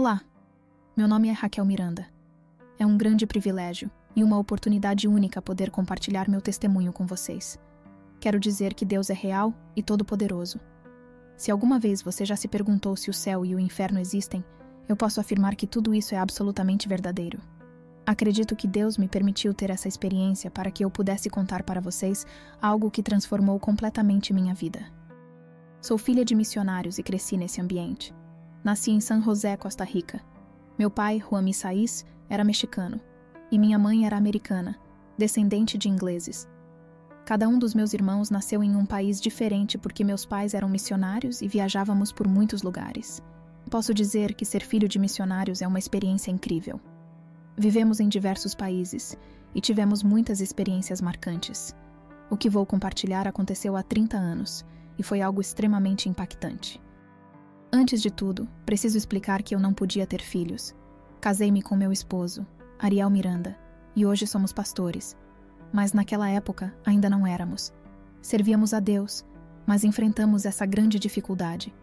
Olá, meu nome é Raquel Miranda. É um grande privilégio e uma oportunidade única poder compartilhar meu testemunho com vocês. Quero dizer que Deus é real e todo-poderoso. Se alguma vez você já se perguntou se o céu e o inferno existem, eu posso afirmar que tudo isso é absolutamente verdadeiro. Acredito que Deus me permitiu ter essa experiência para que eu pudesse contar para vocês algo que transformou completamente minha vida. Sou filha de missionários e cresci nesse ambiente. Nasci em San José, Costa Rica. Meu pai, Juan Misaís, era mexicano, e minha mãe era americana, descendente de ingleses. Cada um dos meus irmãos nasceu em um país diferente porque meus pais eram missionários e viajávamos por muitos lugares. Posso dizer que ser filho de missionários é uma experiência incrível. Vivemos em diversos países e tivemos muitas experiências marcantes. O que vou compartilhar aconteceu há 30 anos e foi algo extremamente impactante. Antes de tudo, preciso explicar que eu não podia ter filhos. Casei-me com meu esposo, Ariel Miranda, e hoje somos pastores. Mas naquela época ainda não éramos. Servíamos a Deus, mas enfrentamos essa grande dificuldade.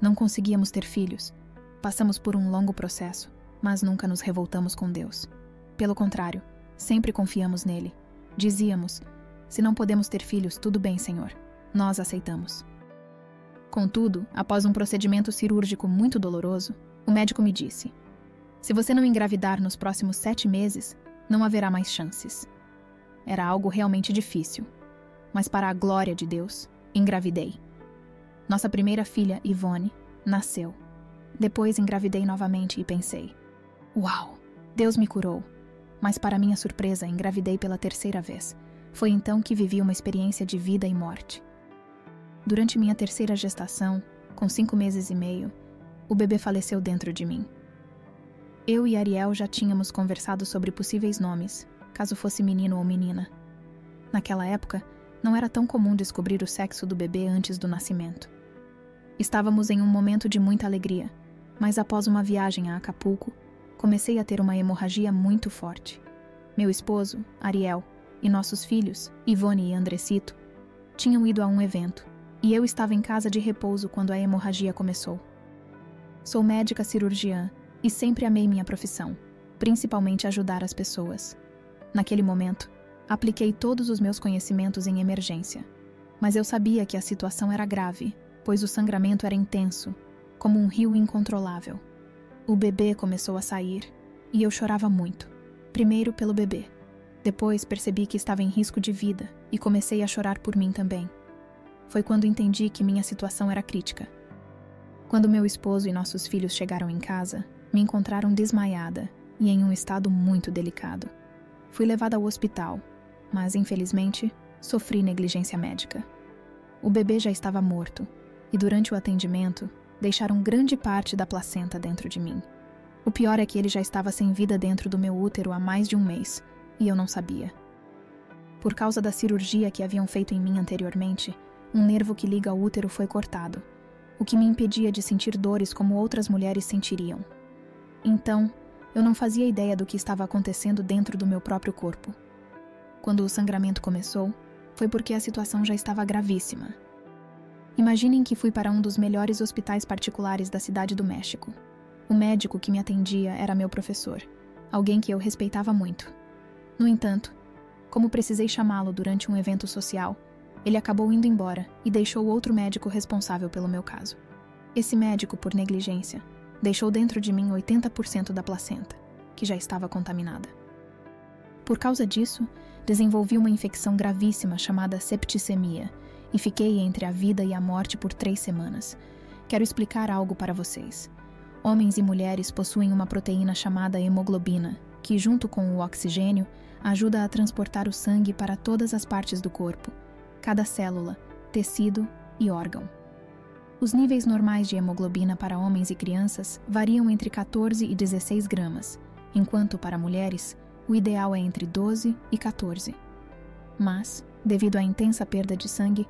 Não conseguíamos ter filhos. Passamos por um longo processo, mas nunca nos revoltamos com Deus. Pelo contrário, sempre confiamos nele. Dizíamos, se não podemos ter filhos, tudo bem, Senhor. Nós aceitamos. Contudo, após um procedimento cirúrgico muito doloroso, o médico me disse: se você não engravidar nos próximos 7 meses, não haverá mais chances. Era algo realmente difícil, mas para a glória de Deus, engravidei. Nossa primeira filha, Ivone, nasceu. Depois engravidei novamente e pensei: uau, Deus me curou. Mas para minha surpresa, engravidei pela 3ª vez. Foi então que vivi uma experiência de vida e morte. Durante minha 3ª gestação, com 5 meses e meio, o bebê faleceu dentro de mim. Eu e Ariel já tínhamos conversado sobre possíveis nomes, caso fosse menino ou menina. Naquela época, não era tão comum descobrir o sexo do bebê antes do nascimento. Estávamos em um momento de muita alegria, mas após uma viagem a Acapulco, comecei a ter uma hemorragia muito forte. Meu esposo, Ariel, e nossos filhos, Ivone e Andresito, tinham ido a um evento, e eu estava em casa de repouso quando a hemorragia começou. Sou médica cirurgiã e sempre amei minha profissão, principalmente ajudar as pessoas. Naquele momento, apliquei todos os meus conhecimentos em emergência, mas eu sabia que a situação era grave, pois o sangramento era intenso, como um rio incontrolável. O bebê começou a sair, e eu chorava muito. Primeiro pelo bebê. Depois percebi que estava em risco de vida e comecei a chorar por mim também. Foi quando entendi que minha situação era crítica. Quando meu esposo e nossos filhos chegaram em casa, me encontraram desmaiada e em um estado muito delicado. Fui levada ao hospital, mas infelizmente sofri negligência médica. O bebê já estava morto e durante o atendimento deixaram grande parte da placenta dentro de mim. O pior é que ele já estava sem vida dentro do meu útero há mais de um mês e eu não sabia. Por causa da cirurgia que haviam feito em mim anteriormente, um nervo que liga ao útero foi cortado, o que me impedia de sentir dores como outras mulheres sentiriam. Então, eu não fazia ideia do que estava acontecendo dentro do meu próprio corpo. Quando o sangramento começou, foi porque a situação já estava gravíssima. Imaginem que fui para um dos melhores hospitais particulares da cidade do México. O médico que me atendia era meu professor, alguém que eu respeitava muito. No entanto, como precisei chamá-lo durante um evento social, ele acabou indo embora e deixou outro médico responsável pelo meu caso. Esse médico, por negligência, deixou dentro de mim 80% da placenta, que já estava contaminada. Por causa disso, desenvolvi uma infecção gravíssima chamada septicemia e fiquei entre a vida e a morte por 3 semanas. Quero explicar algo para vocês. Homens e mulheres possuem uma proteína chamada hemoglobina, que, junto com o oxigênio, ajuda a transportar o sangue para todas as partes do corpo, cada célula, tecido e órgão. Os níveis normais de hemoglobina para homens e crianças variam entre 14 e 16 gramas, enquanto para mulheres, o ideal é entre 12 e 14. Mas, devido à intensa perda de sangue,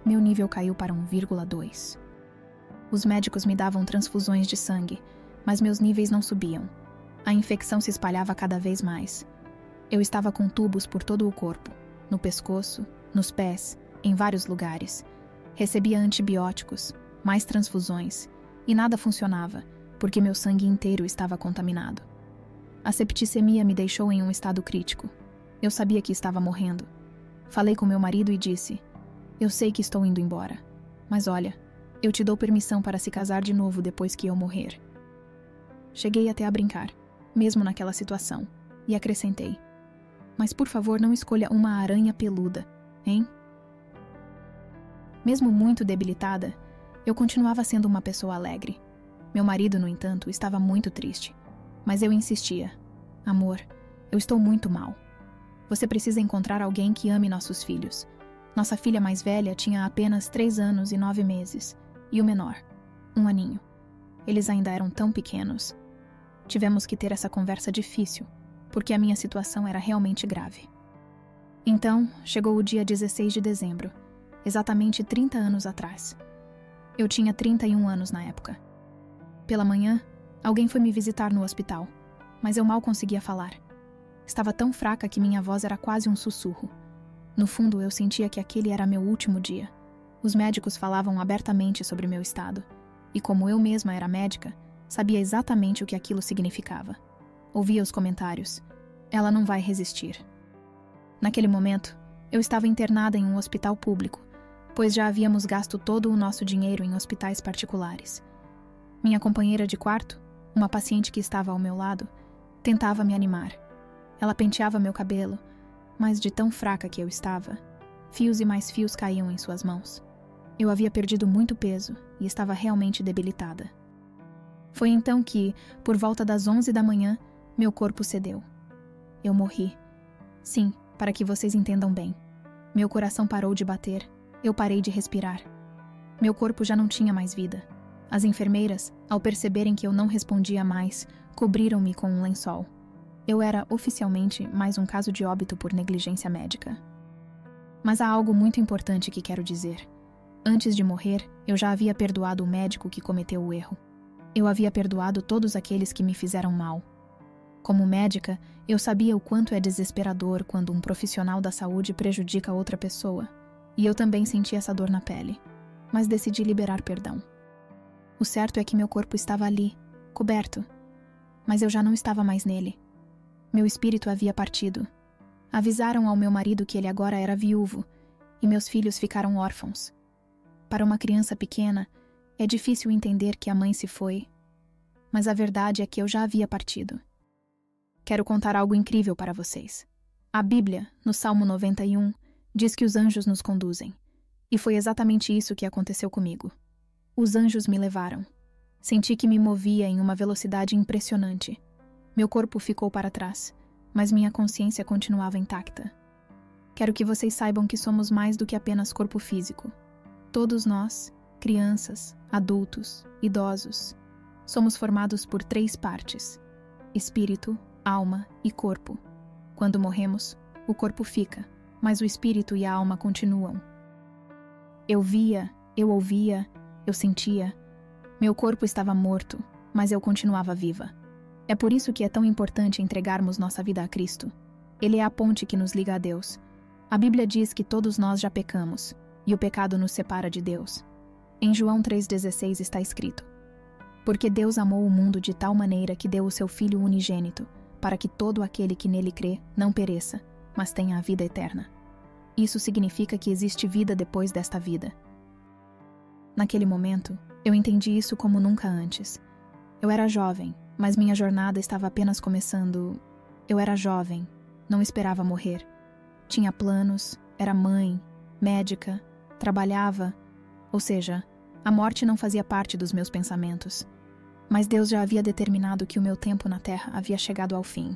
meu nível caiu para 1,2. Os médicos me davam transfusões de sangue, mas meus níveis não subiam. A infecção se espalhava cada vez mais. Eu estava com tubos por todo o corpo, no pescoço, nos pés, em vários lugares. Recebia antibióticos, mais transfusões, e nada funcionava, porque meu sangue inteiro estava contaminado. A septicemia me deixou em um estado crítico. Eu sabia que estava morrendo. Falei com meu marido e disse: eu sei que estou indo embora, mas olha, eu te dou permissão para se casar de novo depois que eu morrer. Cheguei até a brincar, mesmo naquela situação, e acrescentei: mas por favor não escolha uma aranha peluda, hein? Mesmo muito debilitada, eu continuava sendo uma pessoa alegre. Meu marido, no entanto, estava muito triste. Mas eu insistia: amor, eu estou muito mal. Você precisa encontrar alguém que ame nossos filhos. Nossa filha mais velha tinha apenas 3 anos e 9 meses, e o menor, 1 aninho. Eles ainda eram tão pequenos. Tivemos que ter essa conversa difícil, porque a minha situação era realmente grave. Então, chegou o dia 16 de dezembro, exatamente 30 anos atrás. Eu tinha 31 anos na época. Pela manhã, alguém foi me visitar no hospital, mas eu mal conseguia falar. Estava tão fraca que minha voz era quase um sussurro. No fundo, eu sentia que aquele era meu último dia. Os médicos falavam abertamente sobre meu estado, e como eu mesma era médica, sabia exatamente o que aquilo significava. Ouvia os comentários: ela não vai resistir. Naquele momento, eu estava internada em um hospital público, pois já havíamos gasto todo o nosso dinheiro em hospitais particulares. Minha companheira de quarto, uma paciente que estava ao meu lado, tentava me animar. Ela penteava meu cabelo, mas de tão fraca que eu estava, fios e mais fios caíam em suas mãos. Eu havia perdido muito peso e estava realmente debilitada. Foi então que, por volta das 11 da manhã, meu corpo cedeu. Eu morri. Sim, para que vocês entendam bem. Meu coração parou de bater, eu parei de respirar. Meu corpo já não tinha mais vida. As enfermeiras, ao perceberem que eu não respondia mais, cobriram-me com um lençol. Eu era, oficialmente, mais um caso de óbito por negligência médica. Mas há algo muito importante que quero dizer. Antes de morrer, eu já havia perdoado o médico que cometeu o erro. Eu havia perdoado todos aqueles que me fizeram mal. Como médica, eu sabia o quanto é desesperador quando um profissional da saúde prejudica outra pessoa. E eu também senti essa dor na pele. Mas decidi liberar perdão. O certo é que meu corpo estava ali, coberto. Mas eu já não estava mais nele. Meu espírito havia partido. Avisaram ao meu marido que ele agora era viúvo, e meus filhos ficaram órfãos. Para uma criança pequena, é difícil entender que a mãe se foi, mas a verdade é que eu já havia partido. Quero contar algo incrível para vocês. A Bíblia, no Salmo 91, diz que os anjos nos conduzem, e foi exatamente isso que aconteceu comigo. Os anjos me levaram. Senti que me movia em uma velocidade impressionante. Meu corpo ficou para trás, mas minha consciência continuava intacta. Quero que vocês saibam que somos mais do que apenas corpo físico. Todos nós, crianças, adultos, idosos, somos formados por 3 partes: espírito, alma e corpo. Quando morremos, o corpo fica, mas o espírito e a alma continuam. Eu via, eu ouvia, eu sentia. Meu corpo estava morto, mas eu continuava viva. É por isso que é tão importante entregarmos nossa vida a Cristo. Ele é a ponte que nos liga a Deus. A Bíblia diz que todos nós já pecamos, e o pecado nos separa de Deus. Em João 3,16 está escrito: porque Deus amou o mundo de tal maneira que deu o seu Filho unigênito, para que todo aquele que nele crê não pereça, mas tenha a vida eterna. Isso significa que existe vida depois desta vida. Naquele momento, eu entendi isso como nunca antes. Eu era jovem, mas minha jornada estava apenas começando. Eu era jovem, não esperava morrer. Tinha planos, era mãe, médica, trabalhava, ou seja, a morte não fazia parte dos meus pensamentos. Mas Deus já havia determinado que o meu tempo na Terra havia chegado ao fim.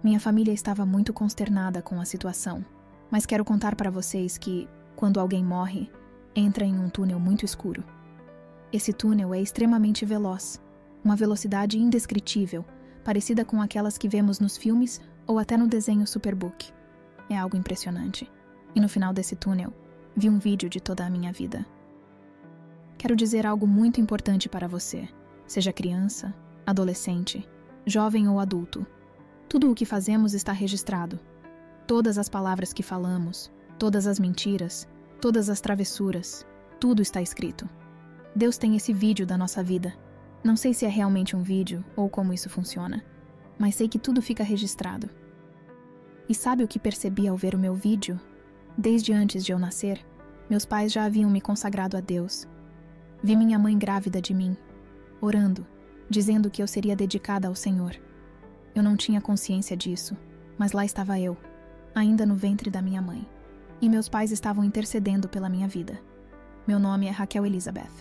Minha família estava muito consternada com a situação, mas quero contar para vocês que, quando alguém morre, entra em um túnel muito escuro. Esse túnel é extremamente veloz, uma velocidade indescritível, parecida com aquelas que vemos nos filmes ou até no desenho Superbook. É algo impressionante. E no final desse túnel, vi um vídeo de toda a minha vida. Quero dizer algo muito importante para você, seja criança, adolescente, jovem ou adulto. Tudo o que fazemos está registrado. Todas as palavras que falamos, todas as mentiras, todas as travessuras, tudo está escrito. Deus tem esse vídeo da nossa vida. Não sei se é realmente um vídeo ou como isso funciona, mas sei que tudo fica registrado. E sabe o que percebi ao ver o meu vídeo? Desde antes de eu nascer, meus pais já haviam me consagrado a Deus. Vi minha mãe grávida de mim, orando, dizendo que eu seria dedicada ao Senhor. Eu não tinha consciência disso, mas lá estava eu, ainda no ventre da minha mãe, e meus pais estavam intercedendo pela minha vida. Meu nome é Raquel Elizabeth.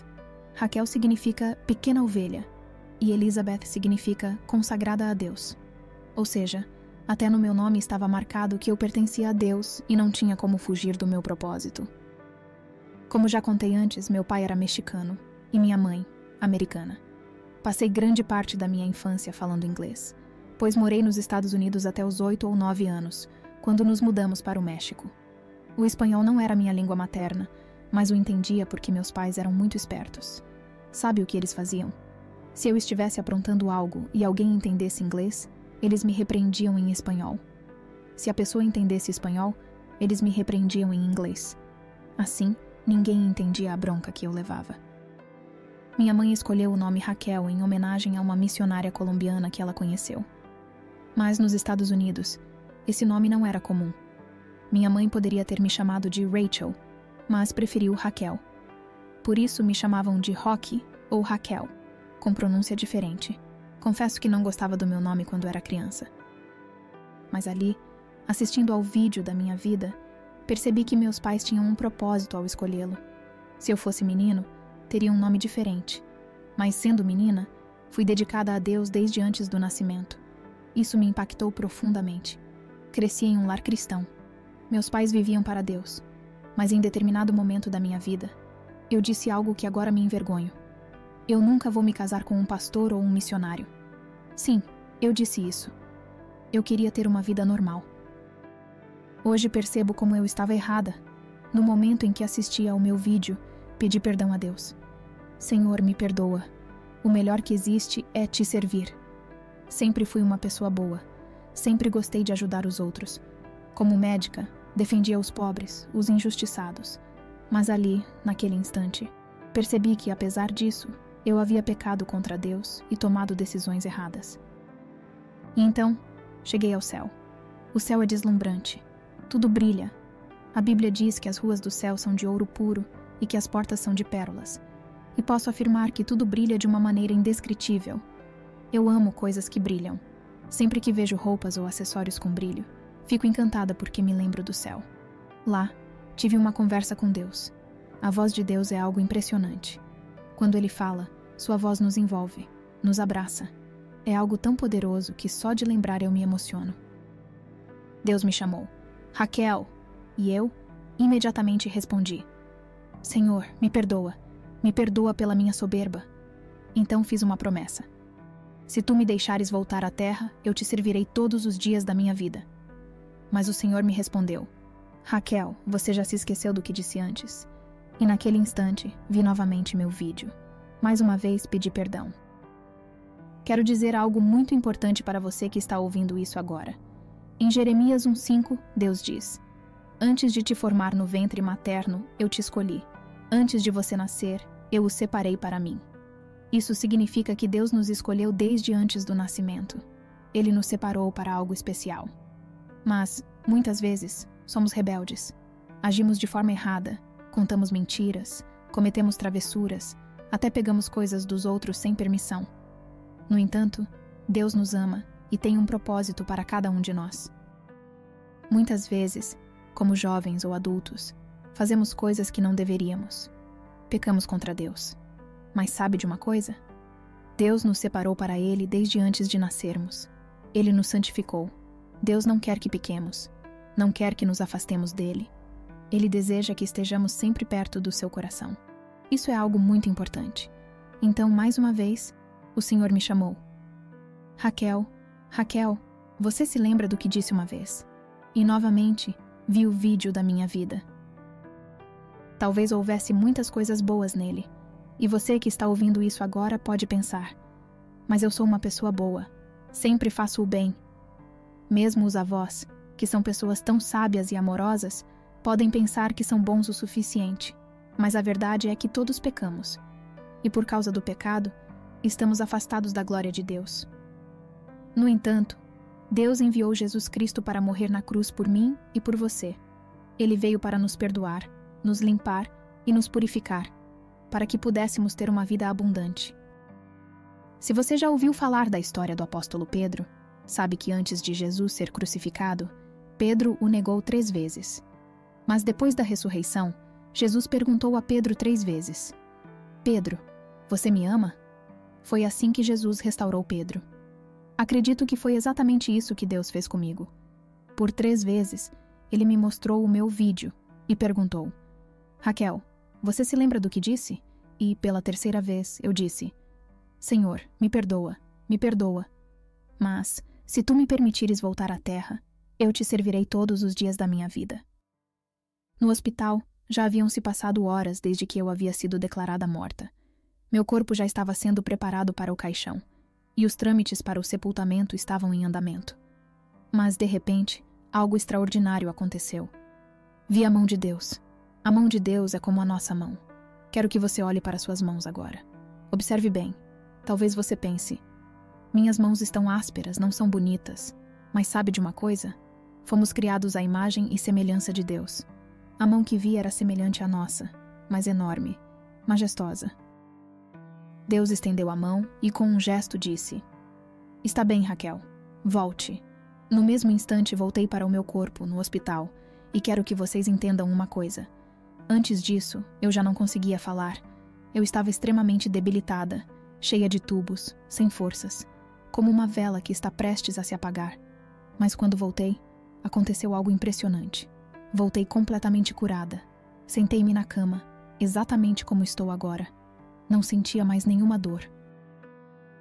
Raquel significa pequena ovelha, e Elizabeth significa consagrada a Deus. Ou seja, até no meu nome estava marcado que eu pertencia a Deus e não tinha como fugir do meu propósito. Como já contei antes, meu pai era mexicano e minha mãe, americana. Passei grande parte da minha infância falando inglês, pois morei nos Estados Unidos até os 8 ou 9 anos, quando nos mudamos para o México. O espanhol não era minha língua materna, mas o entendia porque meus pais eram muito espertos. Sabe o que eles faziam? Se eu estivesse aprontando algo e alguém entendesse inglês, eles me repreendiam em espanhol. Se a pessoa entendesse espanhol, eles me repreendiam em inglês. Assim, ninguém entendia a bronca que eu levava. Minha mãe escolheu o nome Raquel em homenagem a uma missionária colombiana que ela conheceu. Mas nos Estados Unidos, esse nome não era comum. Minha mãe poderia ter me chamado de Rachel, mas preferiu Raquel. Por isso me chamavam de Rocky ou Raquel, com pronúncia diferente. Confesso que não gostava do meu nome quando era criança. Mas ali, assistindo ao vídeo da minha vida, percebi que meus pais tinham um propósito ao escolhê-lo. Se eu fosse menino, teria um nome diferente. Mas sendo menina, fui dedicada a Deus desde antes do nascimento. Isso me impactou profundamente. Cresci em um lar cristão. Meus pais viviam para Deus. Mas em determinado momento da minha vida, eu disse algo que agora me envergonho. Eu nunca vou me casar com um pastor ou um missionário. Sim, eu disse isso. Eu queria ter uma vida normal. Hoje percebo como eu estava errada. No momento em que assistia ao meu vídeo, pedi perdão a Deus. Senhor, me perdoa. O melhor que existe é te servir. Sempre fui uma pessoa boa. Sempre gostei de ajudar os outros. Como médica, defendia os pobres, os injustiçados. Mas ali, naquele instante, percebi que, apesar disso, eu havia pecado contra Deus e tomado decisões erradas. E então, cheguei ao céu. O céu é deslumbrante. Tudo brilha. A Bíblia diz que as ruas do céu são de ouro puro e que as portas são de pérolas. E posso afirmar que tudo brilha de uma maneira indescritível. Eu amo coisas que brilham. Sempre que vejo roupas ou acessórios com brilho, fico encantada porque me lembro do céu. Lá, tive uma conversa com Deus. A voz de Deus é algo impressionante. Quando Ele fala, sua voz nos envolve, nos abraça. É algo tão poderoso que só de lembrar eu me emociono. Deus me chamou. Raquel! E eu, imediatamente respondi. Senhor, me perdoa. Me perdoa pela minha soberba. Então fiz uma promessa. Se tu me deixares voltar à terra, eu te servirei todos os dias da minha vida. Mas o Senhor me respondeu. Raquel, você já se esqueceu do que disse antes. E naquele instante, vi novamente meu vídeo. Mais uma vez, pedi perdão. Quero dizer algo muito importante para você que está ouvindo isso agora. Em Jeremias 1:5, Deus diz: Antes de te formar no ventre materno, eu te escolhi. Antes de você nascer, eu o separei para mim. Isso significa que Deus nos escolheu desde antes do nascimento. Ele nos separou para algo especial. Mas, muitas vezes, somos rebeldes. Agimos de forma errada, contamos mentiras, cometemos travessuras, até pegamos coisas dos outros sem permissão. No entanto, Deus nos ama e tem um propósito para cada um de nós. Muitas vezes, como jovens ou adultos, fazemos coisas que não deveríamos. Pecamos contra Deus. Mas sabe de uma coisa? Deus nos separou para Ele desde antes de nascermos. Ele nos santificou. Deus não quer que pequemos. Não quer que nos afastemos dele. Ele deseja que estejamos sempre perto do seu coração. Isso é algo muito importante. Então, mais uma vez, o Senhor me chamou. Raquel, Raquel, você se lembra do que disse uma vez? E novamente, vi o vídeo da minha vida. Talvez houvesse muitas coisas boas nele. E você que está ouvindo isso agora pode pensar: mas eu sou uma pessoa boa. Sempre faço o bem. Mesmo os avós, que são pessoas tão sábias e amorosas, podem pensar que são bons o suficiente. Mas a verdade é que todos pecamos. E por causa do pecado, estamos afastados da glória de Deus. No entanto, Deus enviou Jesus Cristo para morrer na cruz por mim e por você. Ele veio para nos perdoar, nos limpar e nos purificar, para que pudéssemos ter uma vida abundante. Se você já ouviu falar da história do apóstolo Pedro, sabe que antes de Jesus ser crucificado, Pedro o negou 3 vezes. Mas depois da ressurreição, Jesus perguntou a Pedro 3 vezes: Pedro, você me ama? Foi assim que Jesus restaurou Pedro. Acredito que foi exatamente isso que Deus fez comigo. Por 3 vezes, Ele me mostrou o meu vídeo e perguntou: Raquel, você se lembra do que disse? E, pela 3ª vez, eu disse: Senhor, me perdoa, mas, se tu me permitires voltar à terra, eu te servirei todos os dias da minha vida. No hospital, já haviam se passado horas desde que eu havia sido declarada morta. Meu corpo já estava sendo preparado para o caixão, e os trâmites para o sepultamento estavam em andamento. Mas, de repente, algo extraordinário aconteceu. Vi a mão de Deus. A mão de Deus é como a nossa mão. Quero que você olhe para suas mãos agora. Observe bem. Talvez você pense: minhas mãos estão ásperas, não são bonitas. Mas sabe de uma coisa? Fomos criados à imagem e semelhança de Deus. A mão que vi era semelhante à nossa, mas enorme, majestosa. Deus estendeu a mão e com um gesto disse: Está bem, Raquel, volte. No mesmo instante voltei para o meu corpo, no hospital, e quero que vocês entendam uma coisa. Antes disso, eu já não conseguia falar. Eu estava extremamente debilitada, cheia de tubos, sem forças, como uma vela que está prestes a se apagar. Mas quando voltei, aconteceu algo impressionante. Voltei completamente curada. Sentei-me na cama, exatamente como estou agora. Não sentia mais nenhuma dor.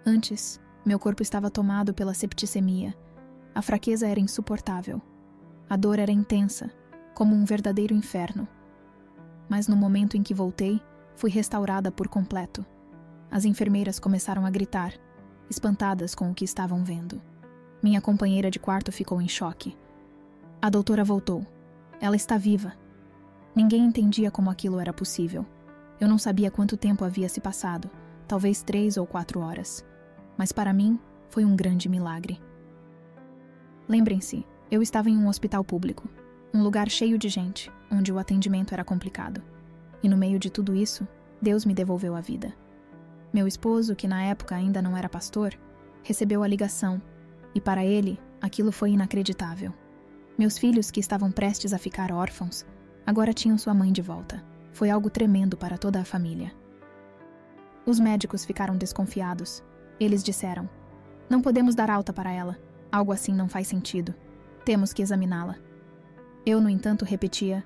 Antes, meu corpo estava tomado pela septicemia. A fraqueza era insuportável. A dor era intensa, como um verdadeiro inferno. Mas no momento em que voltei, fui restaurada por completo. As enfermeiras começaram a gritar, espantadas com o que estavam vendo. Minha companheira de quarto ficou em choque. A doutora voltou. Ela está viva. Ninguém entendia como aquilo era possível. Eu não sabia quanto tempo havia se passado, talvez 3 ou 4 horas. Mas para mim, foi um grande milagre. Lembrem-se, eu estava em um hospital público, um lugar cheio de gente, onde o atendimento era complicado. E no meio de tudo isso, Deus me devolveu a vida. Meu esposo, que na época ainda não era pastor, recebeu a ligação, e para ele, aquilo foi inacreditável. Meus filhos, que estavam prestes a ficar órfãos, agora tinham sua mãe de volta. Foi algo tremendo para toda a família. Os médicos ficaram desconfiados. Eles disseram: Não podemos dar alta para ela. Algo assim não faz sentido. Temos que examiná-la. Eu, no entanto, repetia: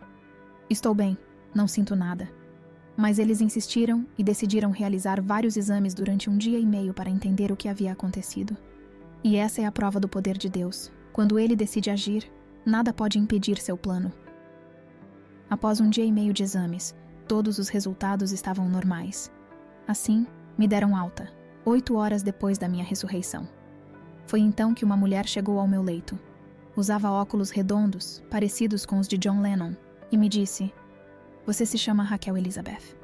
Estou bem, não sinto nada. Mas eles insistiram e decidiram realizar vários exames durante 1 dia e meio para entender o que havia acontecido. E essa é a prova do poder de Deus. Quando Ele decide agir, nada pode impedir seu plano. Após 1 dia e meio de exames, todos os resultados estavam normais. Assim, me deram alta, 8 horas depois da minha ressurreição. Foi então que uma mulher chegou ao meu leito. Usava óculos redondos, parecidos com os de John Lennon, e me disse: Você se chama Raquel Elizabeth.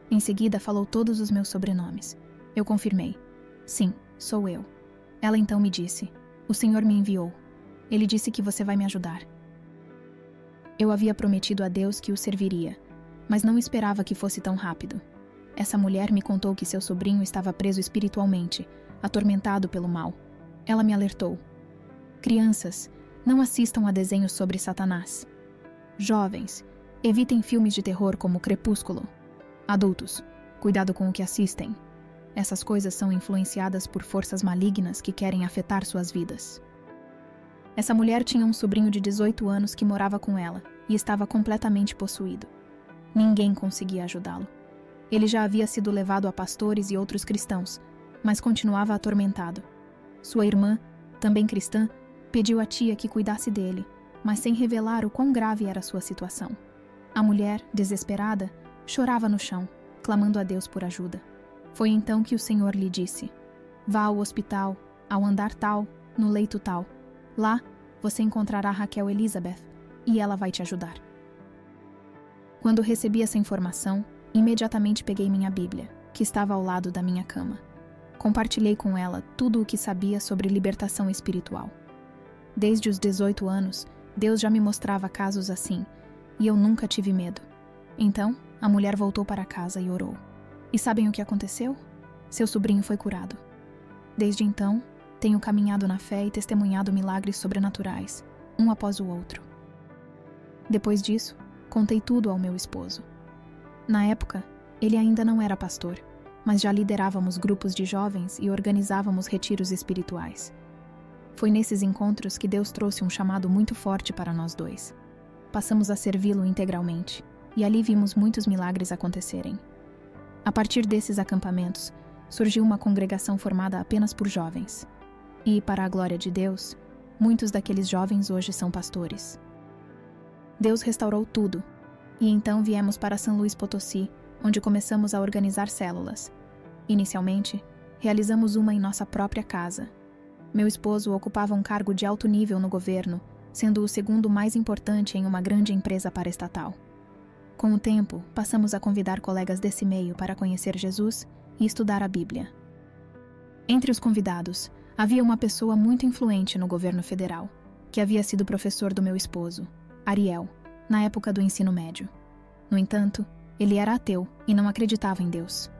Em seguida, falou todos os meus sobrenomes. Eu confirmei: Sim, sou eu. Ela então me disse: O Senhor me enviou. Ele disse que você vai me ajudar. Eu havia prometido a Deus que o serviria, mas não esperava que fosse tão rápido. Essa mulher me contou que seu sobrinho estava preso espiritualmente, atormentado pelo mal. Ela me alertou: Crianças, não assistam a desenhos sobre Satanás. Jovens, evitem filmes de terror como Crepúsculo. Adultos, cuidado com o que assistem. Essas coisas são influenciadas por forças malignas que querem afetar suas vidas. Essa mulher tinha um sobrinho de 18 anos que morava com ela e estava completamente possuído. Ninguém conseguia ajudá-lo. Ele já havia sido levado a pastores e outros cristãos, mas continuava atormentado. Sua irmã, também cristã, pediu à tia que cuidasse dele, mas sem revelar o quão grave era sua situação. A mulher, desesperada, chorava no chão, clamando a Deus por ajuda. Foi então que o Senhor lhe disse: Vá ao hospital, ao andar tal, no leito tal. Lá, você encontrará Raquel Elizabeth e ela vai te ajudar. Quando recebi essa informação, imediatamente peguei minha Bíblia, que estava ao lado da minha cama. Compartilhei com ela tudo o que sabia sobre libertação espiritual. Desde os 18 anos, Deus já me mostrava casos assim, e eu nunca tive medo. Então, a mulher voltou para casa e orou. E sabem o que aconteceu? Seu sobrinho foi curado. Desde então, tenho caminhado na fé e testemunhado milagres sobrenaturais, um após o outro. Depois disso, contei tudo ao meu esposo. Na época, ele ainda não era pastor, mas já liderávamos grupos de jovens e organizávamos retiros espirituais. Foi nesses encontros que Deus trouxe um chamado muito forte para nós dois. Passamos a servi-lo integralmente, e ali vimos muitos milagres acontecerem. A partir desses acampamentos, surgiu uma congregação formada apenas por jovens. E, para a glória de Deus, muitos daqueles jovens hoje são pastores. Deus restaurou tudo, e então viemos para São Luís Potosí, onde começamos a organizar células. Inicialmente, realizamos uma em nossa própria casa. Meu esposo ocupava um cargo de alto nível no governo, sendo o segundo mais importante em uma grande empresa paraestatal. Com o tempo, passamos a convidar colegas desse meio para conhecer Jesus e estudar a Bíblia. Entre os convidados, havia uma pessoa muito influente no governo federal, que havia sido professor do meu esposo, Ariel, na época do ensino médio. No entanto, ele era ateu e não acreditava em Deus.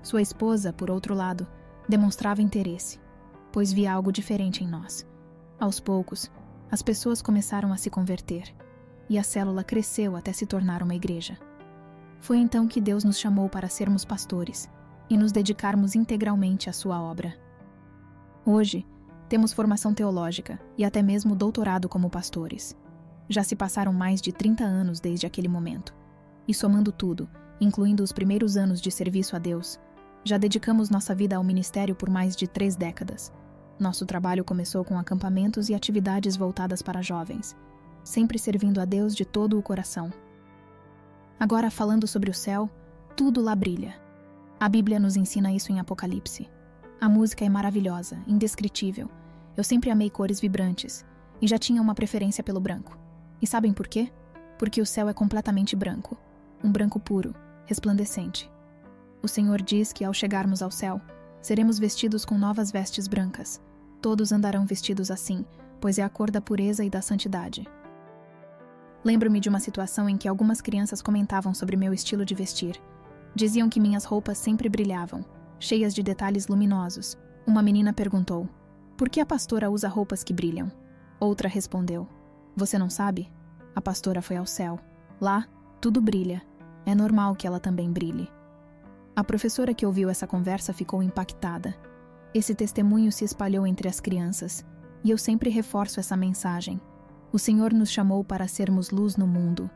Sua esposa, por outro lado, demonstrava interesse, pois via algo diferente em nós. Aos poucos, as pessoas começaram a se converter, e a célula cresceu até se tornar uma igreja. Foi então que Deus nos chamou para sermos pastores e nos dedicarmos integralmente à sua obra. Hoje, temos formação teológica e até mesmo doutorado como pastores. Já se passaram mais de 30 anos desde aquele momento, e somando tudo, incluindo os primeiros anos de serviço a Deus, já dedicamos nossa vida ao ministério por mais de 3 décadas. Nosso trabalho começou com acampamentos e atividades voltadas para jovens, sempre servindo a Deus de todo o coração. Agora, falando sobre o céu, tudo lá brilha. A Bíblia nos ensina isso em Apocalipse. A música é maravilhosa, indescritível. Eu sempre amei cores vibrantes e já tinha uma preferência pelo branco. E sabem por quê? Porque o céu é completamente branco, um branco puro, resplandecente. O Senhor diz que ao chegarmos ao céu, seremos vestidos com novas vestes brancas. Todos andarão vestidos assim, pois é a cor da pureza e da santidade. Lembro-me de uma situação em que algumas crianças comentavam sobre meu estilo de vestir. Diziam que minhas roupas sempre brilhavam, cheias de detalhes luminosos. Uma menina perguntou: "Por que a pastora usa roupas que brilham?" Outra respondeu: "Você não sabe? A pastora foi ao céu. Lá, tudo brilha. É normal que ela também brilhe." A professora que ouviu essa conversa ficou impactada. Esse testemunho se espalhou entre as crianças, e eu sempre reforço essa mensagem. O Senhor nos chamou para sermos luz no mundo.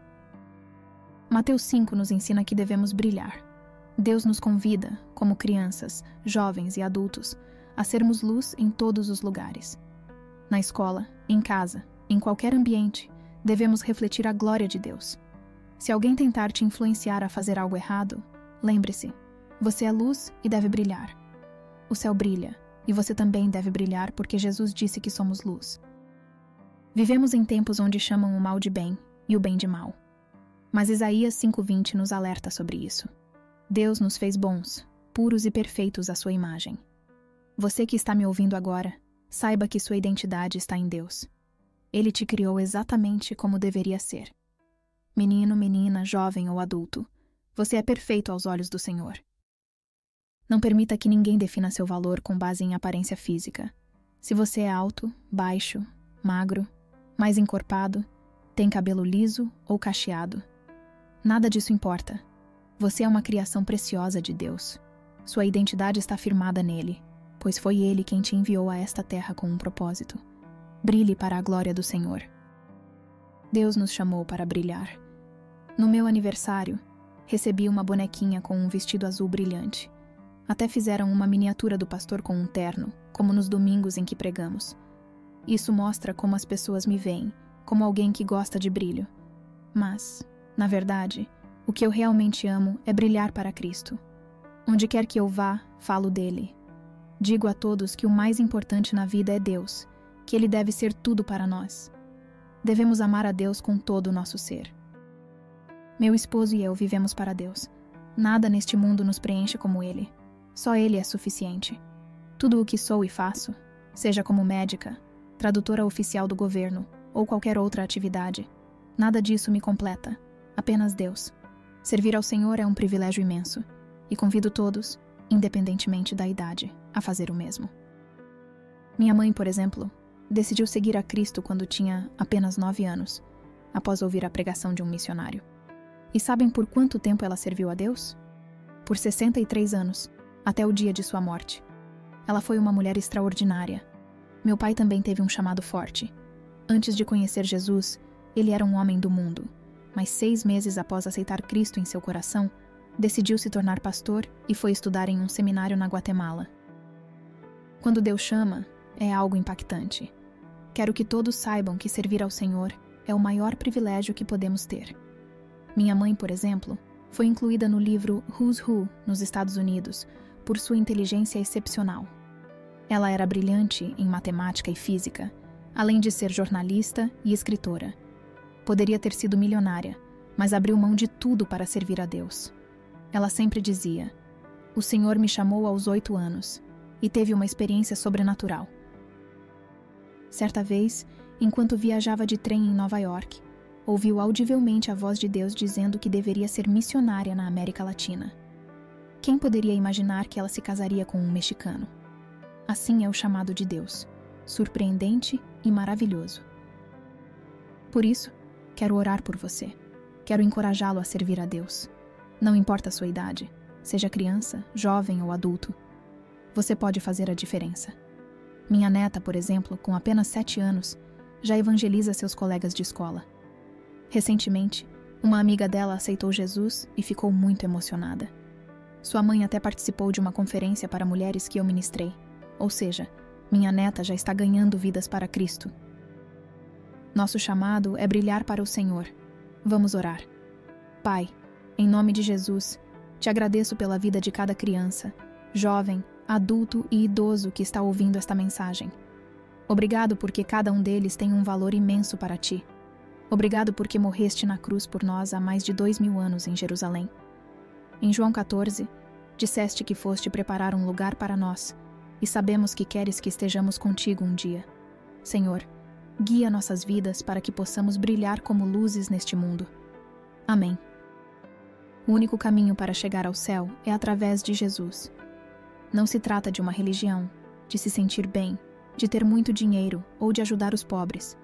Mateus 5 nos ensina que devemos brilhar. Deus nos convida, como crianças, jovens e adultos, a sermos luz em todos os lugares. Na escola, em casa, em qualquer ambiente, devemos refletir a glória de Deus. Se alguém tentar te influenciar a fazer algo errado, lembre-se, você é luz e deve brilhar. O céu brilha, e você também deve brilhar porque Jesus disse que somos luz. Vivemos em tempos onde chamam o mal de bem e o bem de mal. Mas Isaías 5:20 nos alerta sobre isso. Deus nos fez bons, puros e perfeitos à sua imagem. Você que está me ouvindo agora, saiba que sua identidade está em Deus. Ele te criou exatamente como deveria ser. Menino, menina, jovem ou adulto, você é perfeito aos olhos do Senhor. Não permita que ninguém defina seu valor com base em aparência física. Se você é alto, baixo, magro, mais encorpado, tem cabelo liso ou cacheado, nada disso importa. Você é uma criação preciosa de Deus. Sua identidade está firmada nele, pois foi ele quem te enviou a esta terra com um propósito. Brilhe para a glória do Senhor. Deus nos chamou para brilhar. No meu aniversário, recebi uma bonequinha com um vestido azul brilhante. Até fizeram uma miniatura do pastor com um terno, como nos domingos em que pregamos. Isso mostra como as pessoas me veem, como alguém que gosta de brilho. Mas, na verdade, o que eu realmente amo é brilhar para Cristo. Onde quer que eu vá, falo dele. Digo a todos que o mais importante na vida é Deus, que ele deve ser tudo para nós. Devemos amar a Deus com todo o nosso ser. Meu esposo e eu vivemos para Deus. Nada neste mundo nos preenche como ele. Só ele é suficiente. Tudo o que sou e faço, seja como médica, tradutora oficial do governo ou qualquer outra atividade, nada disso me completa, apenas Deus. Servir ao Senhor é um privilégio imenso, e convido todos, independentemente da idade, a fazer o mesmo. Minha mãe, por exemplo, decidiu seguir a Cristo quando tinha apenas 9 anos, após ouvir a pregação de um missionário. E sabem por quanto tempo ela serviu a Deus? Por 63 anos, até o dia de sua morte. Ela foi uma mulher extraordinária. Meu pai também teve um chamado forte. Antes de conhecer Jesus, ele era um homem do mundo, mas 6 meses após aceitar Cristo em seu coração, decidiu se tornar pastor e foi estudar em um seminário na Guatemala. Quando Deus chama, é algo impactante. Quero que todos saibam que servir ao Senhor é o maior privilégio que podemos ter. Minha mãe, por exemplo, foi incluída no livro Who's Who nos Estados Unidos por sua inteligência excepcional. Ela era brilhante em matemática e física, além de ser jornalista e escritora. Poderia ter sido milionária, mas abriu mão de tudo para servir a Deus. Ela sempre dizia: "O Senhor me chamou aos 8 anos", e teve uma experiência sobrenatural. Certa vez, enquanto viajava de trem em Nova York, ouviu audivelmente a voz de Deus dizendo que deveria ser missionária na América Latina. Quem poderia imaginar que ela se casaria com um mexicano? Assim é o chamado de Deus, surpreendente e maravilhoso. Por isso, quero orar por você. Quero encorajá-lo a servir a Deus. Não importa a sua idade, seja criança, jovem ou adulto. Você pode fazer a diferença. Minha neta, por exemplo, com apenas 7 anos, já evangeliza seus colegas de escola. Recentemente, uma amiga dela aceitou Jesus e ficou muito emocionada. Sua mãe até participou de uma conferência para mulheres que eu ministrei. Ou seja, minha neta já está ganhando vidas para Cristo. Nosso chamado é brilhar para o Senhor. Vamos orar. Pai, em nome de Jesus, te agradeço pela vida de cada criança, jovem, adulto e idoso que está ouvindo esta mensagem. Obrigado porque cada um deles tem um valor imenso para ti. Obrigado porque morreste na cruz por nós há mais de 2000 anos em Jerusalém. Em João 14, disseste que foste preparar um lugar para nós, e sabemos que queres que estejamos contigo um dia. Senhor, guia nossas vidas para que possamos brilhar como luzes neste mundo. Amém. O único caminho para chegar ao céu é através de Jesus. Não se trata de uma religião, de se sentir bem, de ter muito dinheiro ou de ajudar os pobres.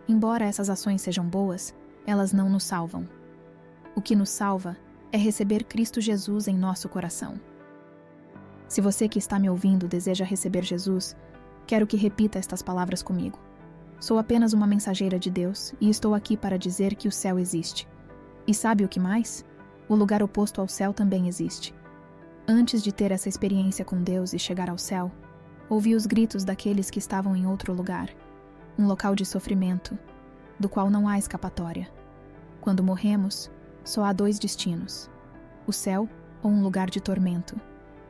Embora essas ações sejam boas, elas não nos salvam. O que nos salva é receber Cristo Jesus em nosso coração. Se você que está me ouvindo deseja receber Jesus, quero que repita estas palavras comigo. Sou apenas uma mensageira de Deus e estou aqui para dizer que o céu existe. E sabe o que mais? O lugar oposto ao céu também existe. Antes de ter essa experiência com Deus e chegar ao céu, ouvi os gritos daqueles que estavam em outro lugar, um local de sofrimento, do qual não há escapatória. Quando morremos, só há 2 destinos: o céu ou um lugar de tormento,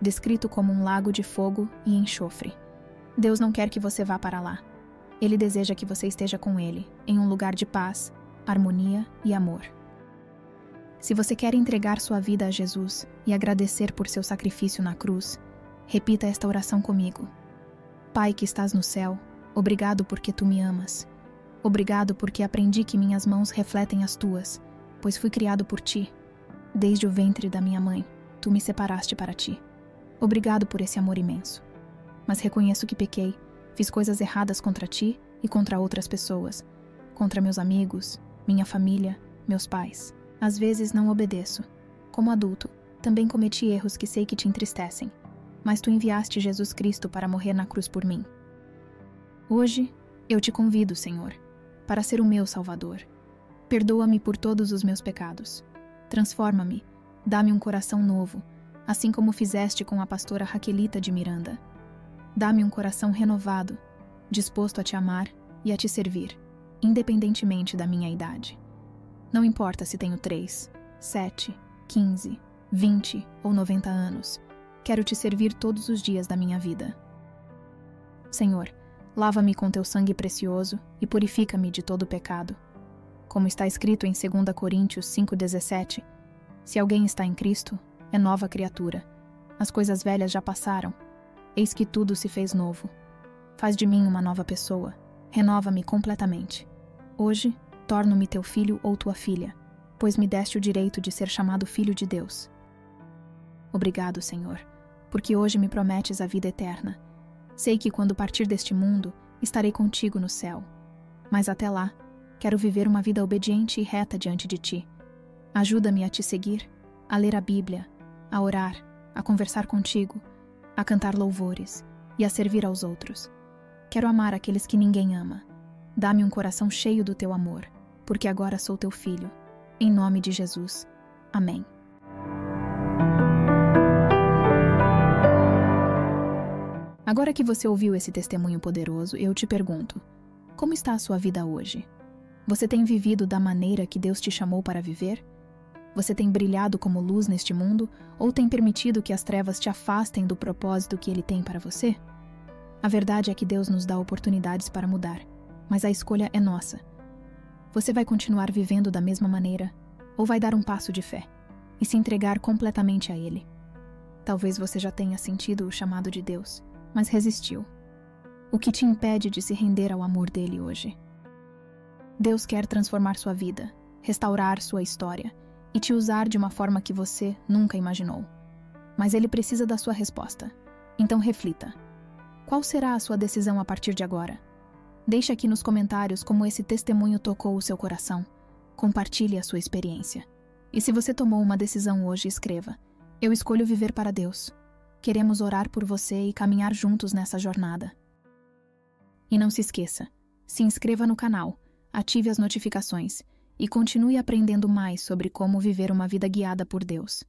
descrito como um lago de fogo e enxofre. Deus não quer que você vá para lá. Ele deseja que você esteja com Ele, em um lugar de paz, harmonia e amor. Se você quer entregar sua vida a Jesus e agradecer por seu sacrifício na cruz, repita esta oração comigo. Pai que estás no céu, obrigado porque tu me amas. Obrigado porque aprendi que minhas mãos refletem as tuas, pois fui criado por ti. Desde o ventre da minha mãe, tu me separaste para ti. Obrigado por esse amor imenso. Mas reconheço que pequei, fiz coisas erradas contra ti e contra outras pessoas, contra meus amigos, minha família, meus pais. Às vezes não obedeço. Como adulto, também cometi erros que sei que te entristecem, mas tu enviaste Jesus Cristo para morrer na cruz por mim. Hoje, eu te convido, Senhor, para ser o meu Salvador. Perdoa-me por todos os meus pecados. Transforma-me, dá-me um coração novo, assim como fizeste com a pastora Raquelita de Miranda. Dá-me um coração renovado, disposto a te amar e a te servir, independentemente da minha idade. Não importa se tenho 3, 7, 15, 20 ou 90 anos, quero te servir todos os dias da minha vida. Senhor, lava-me com teu sangue precioso e purifica-me de todo pecado. Como está escrito em 2 Coríntios 5,17, se alguém está em Cristo, é nova criatura. As coisas velhas já passaram. Eis que tudo se fez novo. Faz de mim uma nova pessoa. Renova-me completamente. Hoje, torno-me teu filho ou tua filha, pois me deste o direito de ser chamado filho de Deus. Obrigado, Senhor, porque hoje me prometes a vida eterna. Sei que quando partir deste mundo, estarei contigo no céu. Mas até lá, quero viver uma vida obediente e reta diante de ti. Ajuda-me a te seguir, a ler a Bíblia, a orar, a conversar contigo, a cantar louvores e a servir aos outros. Quero amar aqueles que ninguém ama. Dá-me um coração cheio do teu amor, porque agora sou teu filho. Em nome de Jesus. Amém. Agora que você ouviu esse testemunho poderoso, eu te pergunto: como está a sua vida hoje? Você tem vivido da maneira que Deus te chamou para viver? Você tem brilhado como luz neste mundo ou tem permitido que as trevas te afastem do propósito que Ele tem para você? A verdade é que Deus nos dá oportunidades para mudar, mas a escolha é nossa. Você vai continuar vivendo da mesma maneira ou vai dar um passo de fé e se entregar completamente a Ele? Talvez você já tenha sentido o chamado de Deus, mas resistiu. O que te impede de se render ao amor dele hoje? Deus quer transformar sua vida, restaurar sua história e te usar de uma forma que você nunca imaginou. Mas Ele precisa da sua resposta. Então reflita. Qual será a sua decisão a partir de agora? Deixe aqui nos comentários como esse testemunho tocou o seu coração. Compartilhe a sua experiência. E se você tomou uma decisão hoje, escreva: eu escolho viver para Deus. Queremos orar por você e caminhar juntos nessa jornada. E não se esqueça, se inscreva no canal, ative as notificações e continue aprendendo mais sobre como viver uma vida guiada por Deus.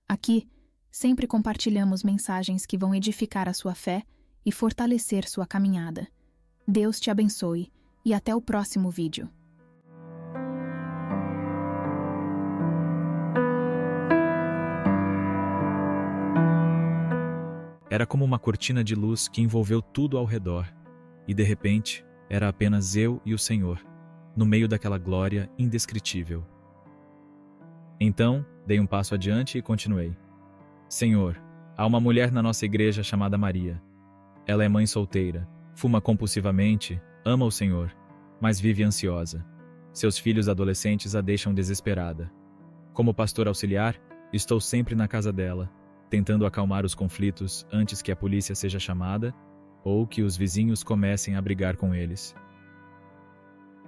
Aqui, sempre compartilhamos mensagens que vão edificar a sua fé e fortalecer sua caminhada. Deus te abençoe e até o próximo vídeo. Era como uma cortina de luz que envolveu tudo ao redor, e de repente era apenas eu e o Senhor, no meio daquela glória indescritível. Então, dei um passo adiante e continuei. Senhor, há uma mulher na nossa igreja chamada Maria. Ela é mãe solteira, fuma compulsivamente, ama o Senhor, mas vive ansiosa. Seus filhos adolescentes a deixam desesperada. Como pastor auxiliar, estou sempre na casa dela, tentando acalmar os conflitos antes que a polícia seja chamada ou que os vizinhos comecem a brigar com eles.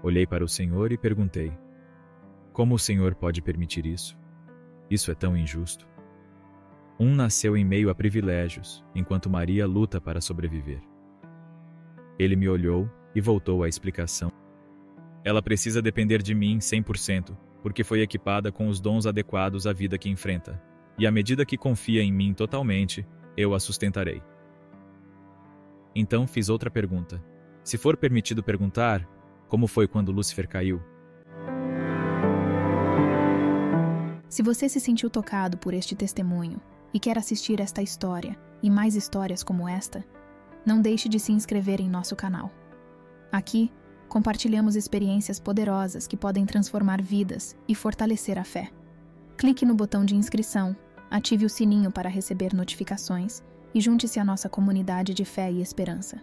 Olhei para o Senhor e perguntei: como o Senhor pode permitir isso? Isso é tão injusto. Um nasceu em meio a privilégios, enquanto Maria luta para sobreviver. Ele me olhou e voltou à explicação. Ela precisa depender de mim 100%, porque foi equipada com os dons adequados à vida que enfrenta. E à medida que confia em mim totalmente, eu a sustentarei. Então fiz outra pergunta. Se for permitido perguntar, como foi quando Lúcifer caiu? Se você se sentiu tocado por este testemunho e quer assistir esta história e mais histórias como esta, não deixe de se inscrever em nosso canal. Aqui, compartilhamos experiências poderosas que podem transformar vidas e fortalecer a fé. Clique no botão de inscrição, ative o sininho para receber notificações e junte-se à nossa comunidade de fé e esperança.